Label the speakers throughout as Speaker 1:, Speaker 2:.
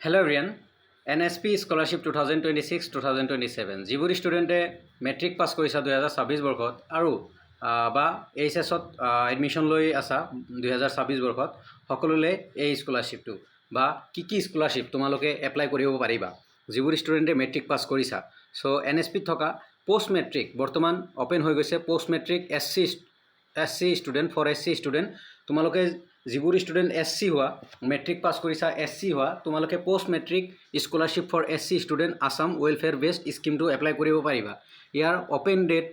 Speaker 1: Hello everyone, NSP Scholarship 2026-2027 যিবোৰ ষ্টুডেণ্টে matric pass কৰিছা 2026 বৰ্ষত আৰু বা এইচএছত এডমিশ্যন লৈ আছা 2026 বৰ্ষত সকলোলৈ এই স্কলাৰশ্বিপটো বা কি স্কলাৰশ্বিপ তোমালোকে এপ্লাই কৰিব পাৰিবা যিবোৰ ষ্টুডেণ্টে মেট্ৰিক পাছ কৰিছা সো NSPত থকা পোষ্ট মেট্ৰিক বৰ্তমান ওপেন হৈ গৈছে post matric SC student for SC student তোমালোকে যিবোৰ ষ্টুডেণ্ট SC হোৱা মেট্ৰিক পাছ কৰিছা SC হোৱা তোমালোকে post matric scholarship for SC student Assam welfare based স্কিমটো এপ্লাই কৰিব পাৰিবা ইয়াৰ open date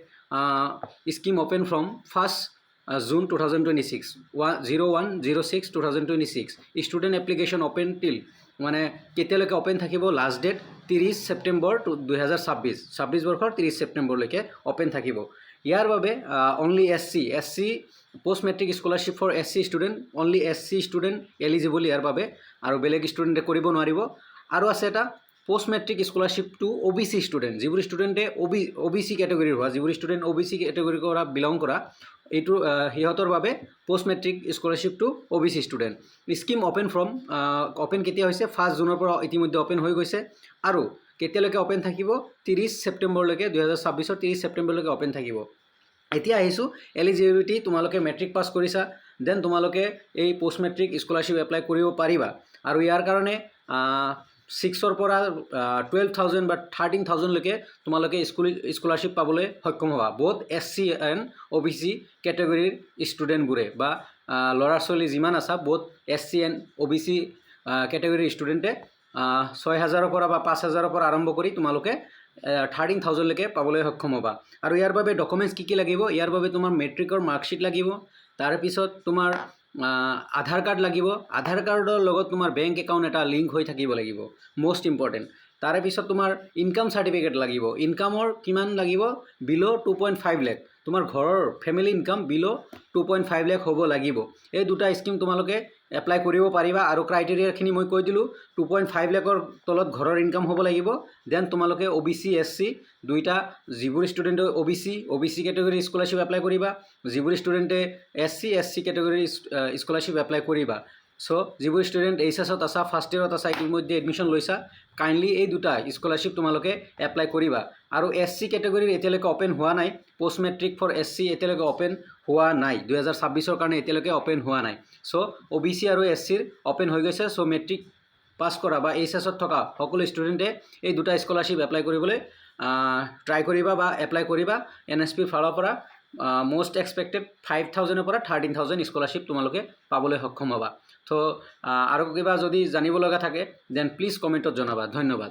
Speaker 1: scheme open from 1st June 2026 01/06/2026 student application open till মানে কেতিয়ালৈকে ওপেন থাকিব লাষ্ট ডেট 30 ছেপ্টেম্বৰ 2026 বৰ্ষৰ 30 ছেপ্টেম্বৰলৈকে ওপেন থাকিব ইয়াৰ বাবে only SC post matric scholarship for SC student only SC student eligible ইয়াৰ বাবে আৰু বেলেগ ষ্টুডেণ্টে কৰিব নোৱাৰিব আৰু আছে এটা post matric scholarship to OBC student যিবোৰ ষ্টুডেণ্টে OBC কেটেগৰীৰ হোৱা যিবোৰ ষ্টুডেণ্ট OBC কেটেগৰীৰ পৰা বিলং কৰা এইটো সিহঁতৰ বাবে post matric scholarship to OBC student scheme open কেতিয়া হৈছে 1 জুনৰ পৰা ইতিমধ্যে ওপেন হৈ গৈছে আৰু কেতিয়ালৈকে ওপেন থাকিব 30 ছেপ্টেম্বৰলৈকে 2026 30 ছেপ্টেম্বৰলৈকে ওপেন থাকিব এতিয়া আহিছোঁ এলিজিবিলিটি তোমালোকে মেট্ৰিক পাছ কৰিছা দেন তোমালোকে এই পোষ্ট মেট্ৰিক স্কলাৰশ্বিপ এপ্লাই কৰিব পাৰিবা আৰু ইয়াৰ কাৰণে 6ৰ পৰা 12,000 বা 13,000 লৈকে তোমালোকে স্কলাৰশ্বিপ পাবলৈ সক্ষম হ'বা বোথ SC এণ্ড OBC কেটেগৰীৰ ষ্টুডেণ্টবোৰে বা ল'ৰা ছোৱালী যিমান আছা বোথ SC এণ্ড OBC কেটেগৰীৰ ষ্টুডেণ্টে 6,000ৰ পৰা বা 5,000ৰ পৰা আৰম্ভ কৰি তোমালোকে 13,000 লৈকে পাবলৈ সক্ষম হ'বা আৰু ইয়াৰ বাবে ডকুমেণ্টছ কি লাগিব ইয়াৰ বাবে তোমাৰ মেট্ৰিকৰ মাৰ্কশ্বিট লাগিব তাৰপিছত তোমাৰ আধাৰ কাৰ্ড লাগিব আধাৰ কাৰ্ডৰ লগত তোমাৰ বেংক একাউণ্ট এটা লিংক হৈ থাকিব লাগিব মোষ্ট ইম্পৰ্টেণ্ট তাৰে পিছত তোমাৰ ইনকাম চাৰ্টিফিকেট লাগিব ইনকামৰ কিমান লাগিব বিলো 2.5 লাখ তোমাৰ ঘৰৰ ফেমিলি ইনকাম বিলো 2.5 লাখ হ'ব লাগিব এই দুটা স্কিম তোমালোকে এপ্লাই কৰিব পাৰিবা আৰু ক্ৰাইটেৰিয়াখিনি মই কৈ দিলোঁ 2.5 লাখৰ তলত ঘৰৰ ইনকাম হ'ব লাগিব দেন তোমালোকে OBC SC দুইটা যিবোৰ ষ্টুডেণ্টে OBC কেটেগৰীৰ স্কলাৰশ্বিপ এপ্লাই কৰিবা যিবোৰ ষ্টুডেণ্টে SC কেটেগৰীৰ স্কলাৰশ্বিপ এপ্লাই কৰিবা সো যিবোৰ ষ্টুডেণ্ট এইচএছত আছা ফাৰ্ষ্ট ইয়েৰত আছা ইতিমধ্যে এডমিশ্যন লৈছা কাইণ্ডলি এই দুটা স্কলাৰশ্বিপ তোমালোকে এপ্লাই কৰিবা আৰু SC কেটেগৰীৰ এতিয়ালৈকে ওপেন হোৱা নাই পোষ্ট মেট্ৰিক ফৰ SC এতিয়ালৈকে ওপেন হোৱা নাই 2026ৰ কাৰণে এতিয়ালৈকে ওপেন হোৱা নাই সো OBC আৰু SCৰ ওপেন হৈ গৈছে সো মেট্ৰিক পাছ কৰা বা এইচএছত থকা সকলো ষ্টুডেণ্টে এই দুটা স্কলাৰশ্বিপ এপ্লাই কৰিবলৈ ট্ৰাই কৰিবা বা এপ্লাই কৰিবা NSPৰ ফালৰ পৰা most expected 5,000ৰ পৰা 13,000 স্কলাৰশ্বিপ তোমালোকে পাবলৈ সক্ষম হ'বা তো আৰু কিবা যদি জানিব লগা থাকে দেন প্লিজ কমেণ্টত জনাবা ধন্যবাদ